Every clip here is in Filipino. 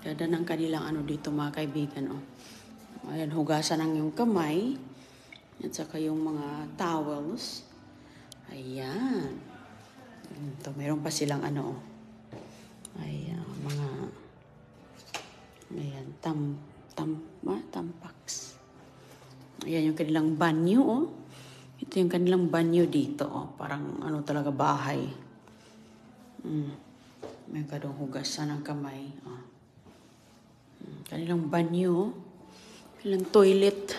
Ganda ng kanilang ano dito mga kaibigan. Oh. Ayan, hugasan ang yung kamay. At saka yung mga towels. Ayan. Ito, mayroon pa silang ano. Oh. Ayan, mga... Ayan, tampaks. Ayan yung kanilang banyo. Oh. Ito yung kanilang banyo dito. Oh. Parang ano talaga bahay. May kadong hugasan ng kamay. Oh. Kanilang banyo. Kanilang toilet.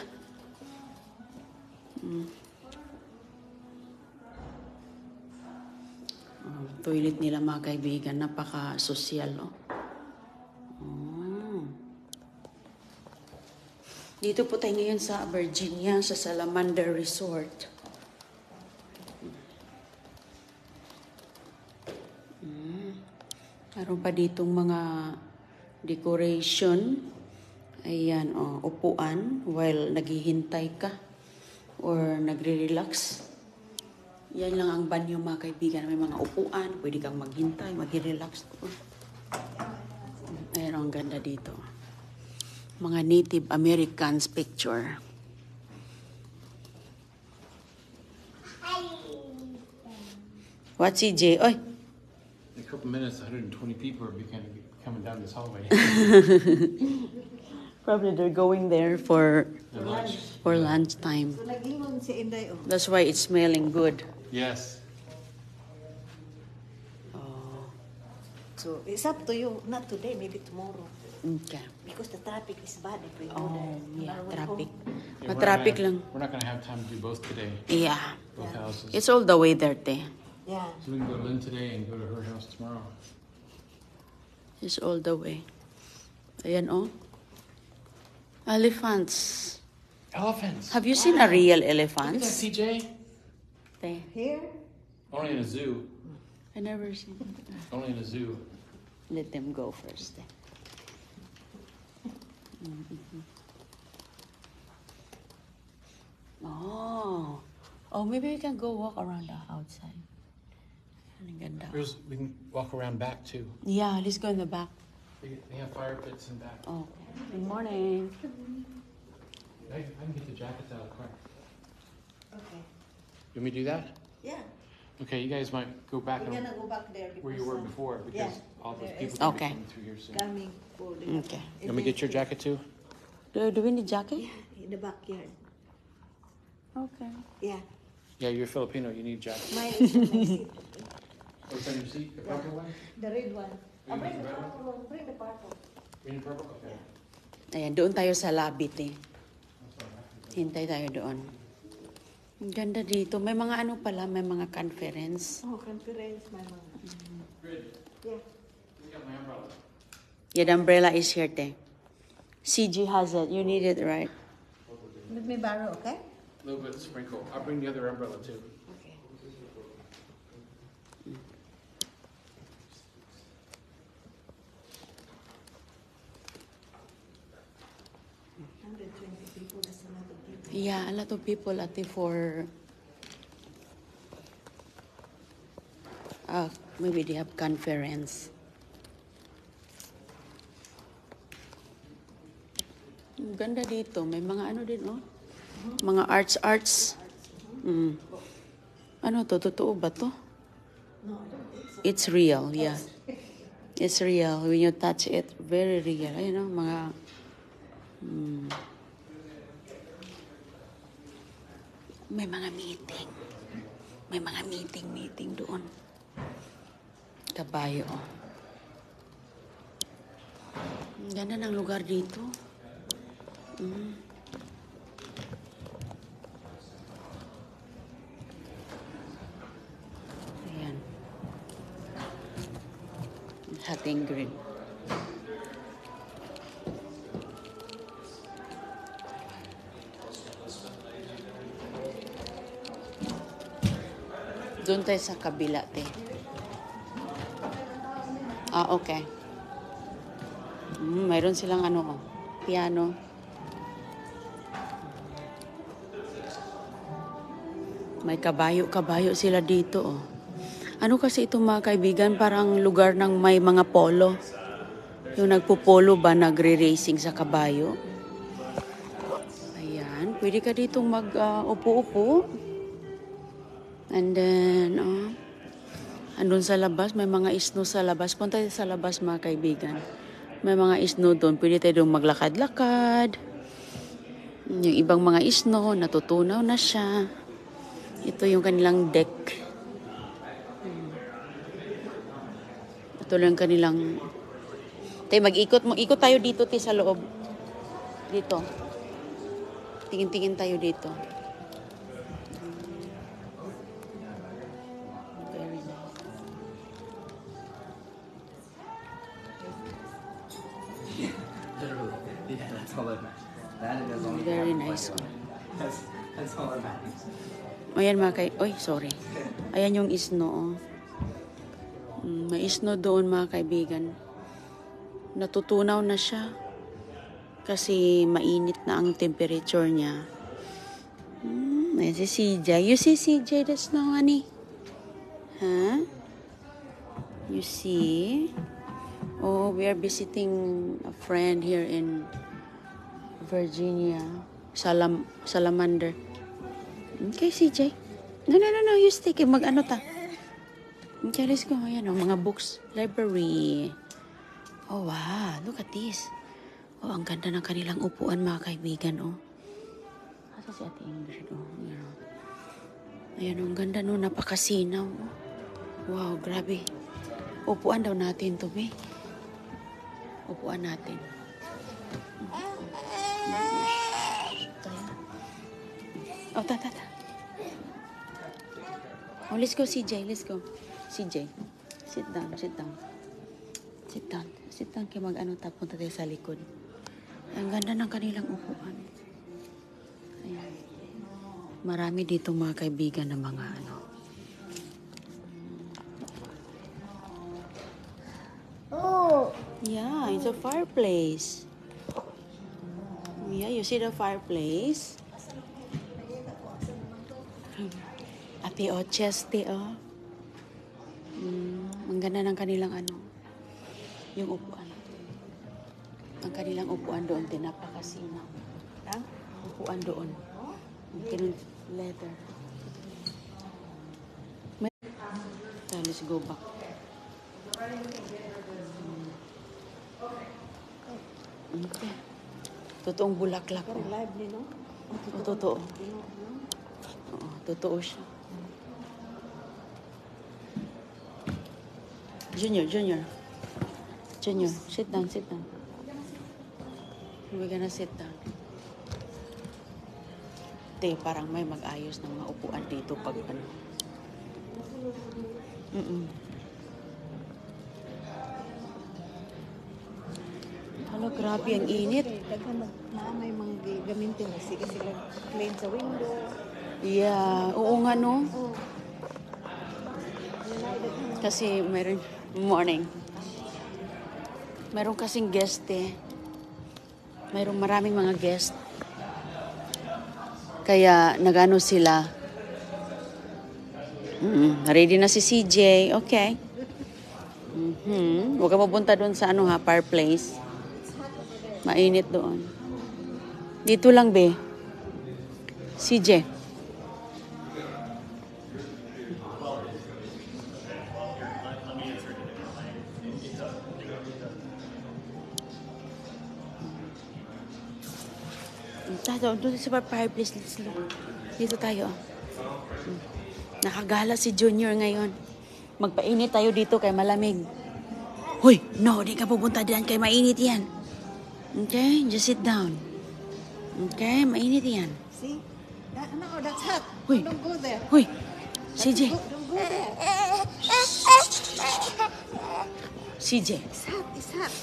Toilet nila mga kaibigan. Napaka-sosyal. Oh. Dito po tayo ngayon sa Virginia, sa Salamander Resort. Meron pa ditong mga decoration. Ayan, oh, upuan while naghihintay ka or nagre-relax. Yan lang ang banyo mga kaibigan. May mga upuan, pwede kang maghintay, mag-relax. Ayan, ang ganda dito. Mga Native Americans picture. What, CJ? Oy! In a couple minutes, 120 people are coming down this hallway. Probably they're going there for lunch. lunchtime. So, nag-ingon si Inday, oh. That's why it's smelling good. Yes. Oh, So, it's up to you. Not today, maybe tomorrow. okay. Because the traffic is bad if we go Oh, there. yeah, Tomorrow we traffic. go. Yeah, Matraffic lang. We're not going to have time to do both today. Yeah. Both Yeah. houses. It's all the way there, te. Yeah. So we can go to Lynn today and go to her house tomorrow. It's all the way. Ayan, oh. Elephants. Elephants. Have you seen a real Look at that, elephant? CJ. Te, Here? Only in a zoo. I never seen. Only in a zoo. Let them go first. Te. Oh. Oh, maybe we can go walk around the outside. Ang ganda. We can walk around back too. Yeah, let's go in the back. They have fire pits in back. Oh, good morning. I can get the jackets out of the car. Okay. You want me to do that? Yeah. Okay, you guys might go back We're and gonna go back there. where you were before because all those there people is- will be Okay. coming through here soon. Coming for the... Okay. You want me to get your jacket too? Do we need jacket? Yeah, in the backyard. Okay. Yeah. Yeah, you're Filipino. You need a jacket. Mine is on my seat. What's on your seat? The purple one? The red one. You Bring need the the red purple one. Bring the purple. Green and purple? Okay. Ayan, doon tayo sa lobby, te. Hintay tayo doon. Ang ganda dito. May mga ano pala, may mga conference. Oh, conference, my mom. Good. Yeah. You got my umbrella. Yeah, the umbrella is here, te. CG has it. You need it, right? Let me borrow, okay? A little bit of sprinkle. I'll bring the other umbrella too. Okay. People, that's a lot of people. Yeah, a lot of people ate for... maybe they have conference. Ang ganda dito. May mga ano din, oh. Mga arts. Ano to? Totoo ba to? No, I don't think so. It's real, yeah. It's real. When you touch it, very real. Ayun, oh, mga... May mga meeting. May mga meeting doon. Kabayo, oh. Ang ganda ng lugar dito. Ayan. Hating green. Doon tayo sa kabila, te. Ah, okay. Mayroon silang ano, oh, piano. May kabayo sila dito, oh. Ano kasi itong mga kaibigan, parang lugar ng may mga polo. Yung nagpupolo ba, nagre-racing sa kabayo. Ayan, pwede ka ditong mag-upo-upo. And then, andun sa labas, may mga isno sa labas. Punta tayo sa labas mga kaibigan. May mga isno doon, pwede tayo doon maglakad-lakad. Yung ibang mga isno, natutunaw na siya. Ito yung kanilang deck. Ito lang kanilang... Tayo ikot tayo dito sa loob. Dito. Tingin-tingin tayo dito. Very nice. Yeah, that's all that matters. That is only Very nice. that's all that matters. Ayan sorry. Ayan yung isno. May isno doon mga kaibigan. Natutunaw na siya. Kasi mainit na ang temperature niya. Ayan si CJ. You see CJ the snow, honey? Huh? You see? Oh, we are visiting a friend here in Virginia. Salamander. Okay, CJ. No. You stay. Mag-ano ta? Okay, let's go. Ayan, mga books. Library. Oh, wow. Look at this. Oh, ang ganda ng kanilang upuan, mga kaibigan, Asa si Ate Ingrid, Ayan, ang ganda, napakasinaw, Wow, grabe. Upuan daw natin to, be. Upuan natin. Oh, ta. Oh, let's go, CJ. Let's go. CJ, sit down. Sit down kaya punta tayo sa likod. Ang ganda ng kanilang upuan. Ayan. Marami dito mga kaibigan na mga Oh, Yeah, it's a fireplace. Yeah, you see the fireplace? Ate cheste, ang ganda ng kanilang yung upuan. Ang kanilang upuan doon, napakasinaw. Upuan doon. Ang leather. Let's go back. Okay. Totoong bulaklak. very lively, no? Totoo. Oo, totoo siya. Junior, sit down. We're gonna sit down. Parang may mag-ayos ng mga upuan dito pag Hala, grabe ang init. Daghan may mga gamitin. Sige sila clean sa window. Yeah, oo nga no. Oh. Kasi morning. Meron kasing guest Mayroong maraming mga guest. Kaya nagano sila. Ready na si CJ. Okay. Huwag ka pupunta doon sa fireplace. Mainit doon. Dito lang, be. CJ. Doon sa fireplace. Dito tayo. Nakagala si Junior ngayon. Magpainit tayo dito kay malamig. Hoy, no, di ka pupunta diyan kay mainit yan. Okay, just sit down. Okay, mainit yan. See? No, that's hot. Uy. Don't go there. Hoy, CJ. Don't go there. CJ. It's hot. It's hot.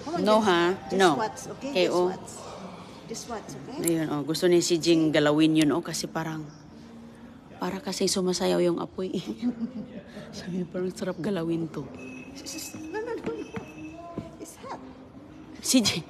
Come on, No, just- ha? Just No. watch, okay? Okay, Just oh. watch. Just watch, okay? Ayun, gusto ni si Jing galawin yun, kasi para kasing sumasayaw yung apoy. Sabi, parang sarap galawin to. No. It's hot. CJ,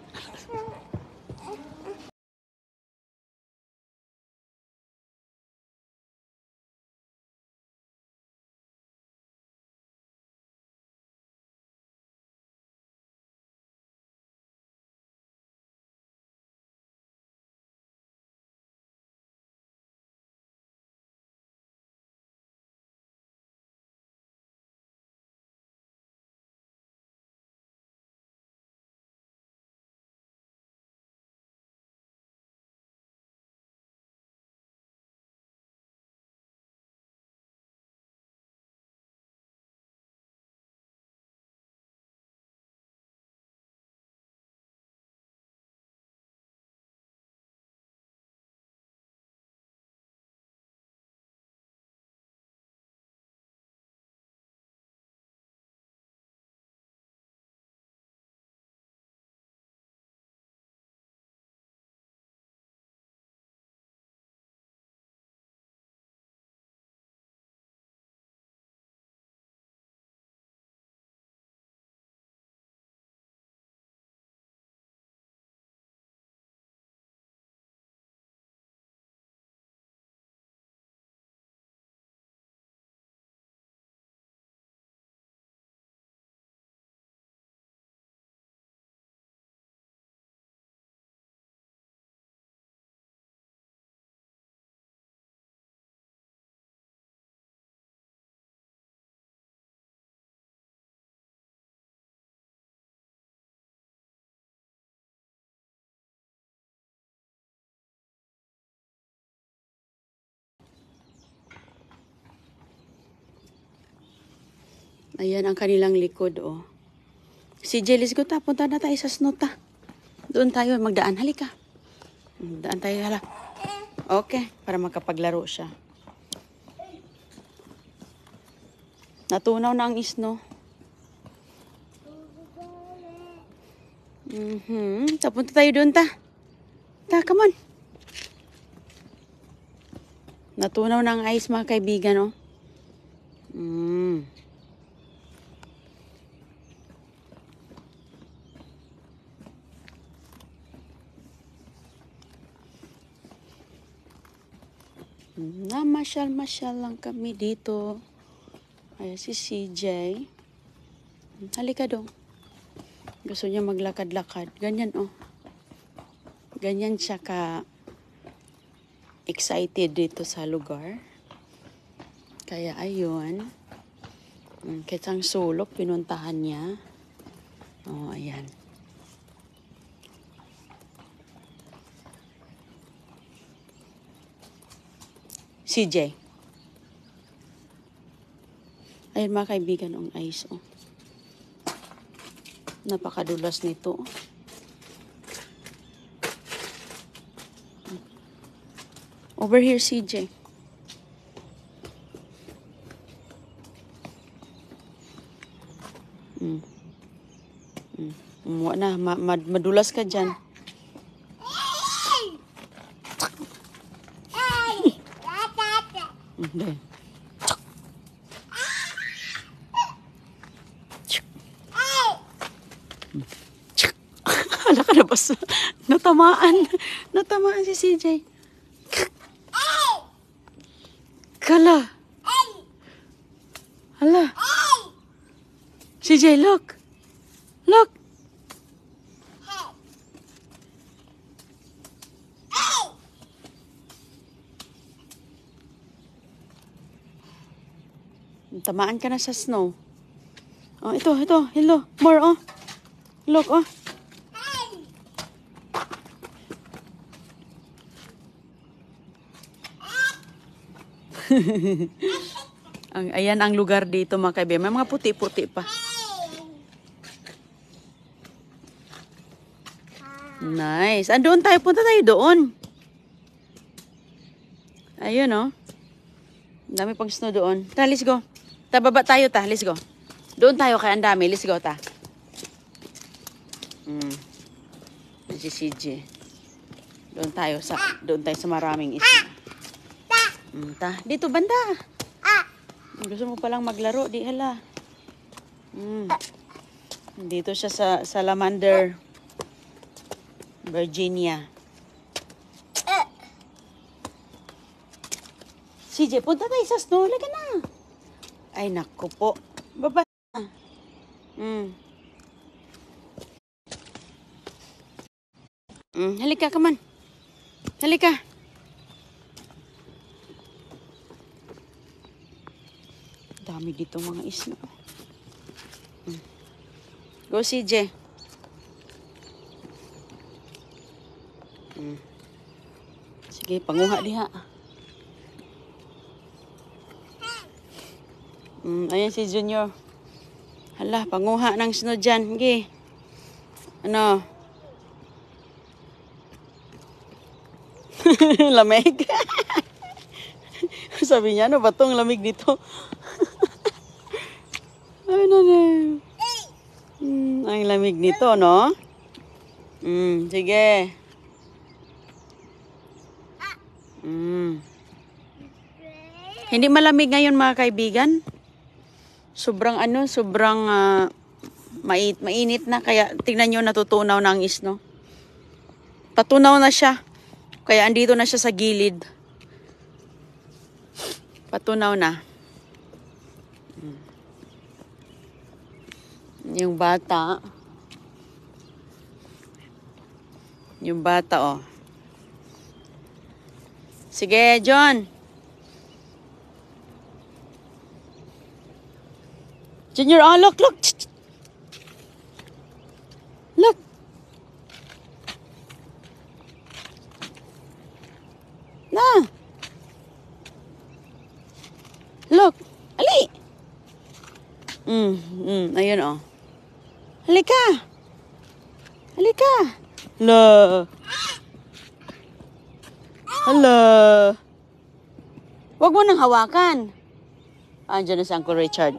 Ayan ang kanilang likod, oh. Si Jelly's go ta. Punta na tayo sa snow ta. Doon tayo magdaan. Halika. Daan tayo, hala. Okay, para makapaglaro siya. Natunaw na ang snow. Punta tayo doon ta. Ta, come on. Natunaw na ang ice mga kaibigan, oh. Namasyal-masyal lang kami dito. Ayan si CJ. Halika dong. Gusto niya maglakad-lakad. Ganyan, oh. Ganyan siya ka excited dito sa lugar. Kaya ayun. Kitsang sulok, pinuntahan niya. Oh, ayan. CJ. Ayun mga kaibigan, ang ice, oh. Napakadulas nito. Over here, CJ. Na, madulas ka dyan. Hindi. Hala ka na ba? Natamaan. Natamaan si CJ. Kala. Hala. CJ, look. Look. Tamaan ka na sa snow. Oh, ito. Hello. More, oh. Look, oh. Ayan ang lugar dito mga kaibigan. May mga puti-puti pa. Nice. Andoon tayo. Punta tayo doon. Ayun, oh. Dami pang snow doon. Ta, let's go. Tababa tayo, ta. Let's go. Doon tayo kaya ang dami. Let's go, ta. Si CJ. Doon tayo sa maraming isla. Ta, dito banda. Gusto mo palang maglaro, di hala. Dito siya sa Salamander, Virginia. CJ, punta tayo sa snow. Halika na. Ay, naku po. Baba na. Halika, come on. Halika. Dami dito mga isla. Go, CJ. Sige, panguha diha. Ayan si Junior. Hala, panguha ng snow dyan. Sige. Ano? Lamig. Sabi niya, ano ba itong lamig dito? Ano na? Ang lamig nito, no? Sige. Hindi malamig ngayon mga kaibigan. Sobrang mainit na. Kaya tingnan nyo, natutunaw na ang snow. Patunaw na siya. Kaya andito na siya sa gilid. Patunaw na. Yung bata. Yung bata, oh. Sige, John. Junior, oh, look. Look. Na. Look. Ali. Ayun, oh. Halika! Halika! Hala! Hala! Huwag mo nang hawakan. Andiyan na si Uncle Richard.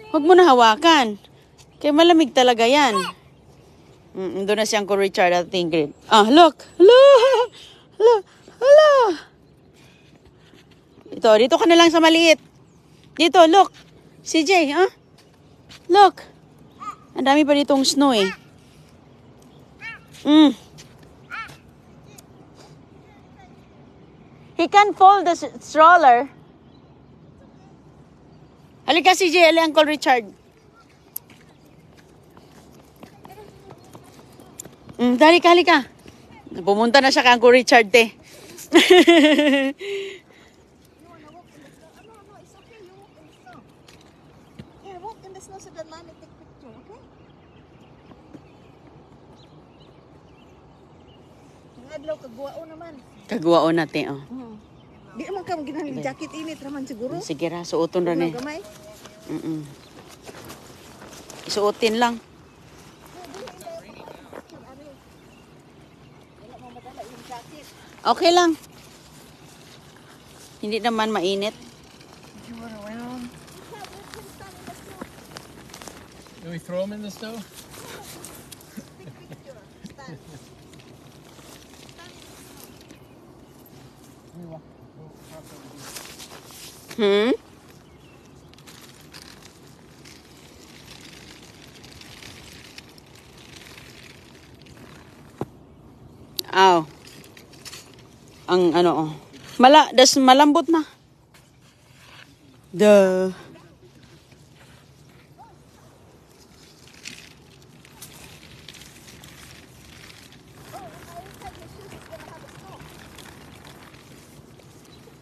Huwag mo nang hawakan. Kaya malamig talaga yan. Doon na si Uncle Richard at Ingrid. Look! Hala! Hala! Hala! Dito ka na lang sa maliit. Dito, look! CJ, Look! Ang dami pa ditong snow eh. He can fold the stroller. Halika CJ, ali Uncle Richard. Halika. Pumunta na siya kay Uncle Richard, te. Walk in the snow so that mommy take picture, okay? Ang adlaw kagwao naman. Kagwaon natin, oh. Di naman ka ginahang jacket init raman siguro. Sige ra, suoton ra ni. Gamay. Isuotin lang. Okay lang. Hindi naman mainit. Do we throw them in the snow? Aw. Ang ano, malambot na. Duh.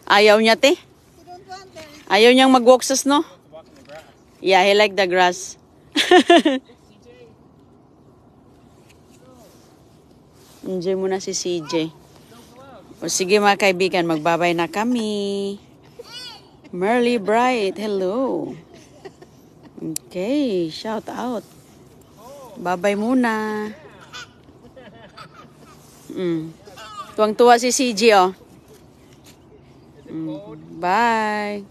Ayaw niya, te? Ayaw niyang mag-walk sa snow? Yeah, he like the grass. Enjoy muna si CJ. O sige mga kaibigan, magbabay na kami. Merly Bright, hello. Okay, shout out. Babay muna. Tuwang-tuwa si CJ, oh. Bye.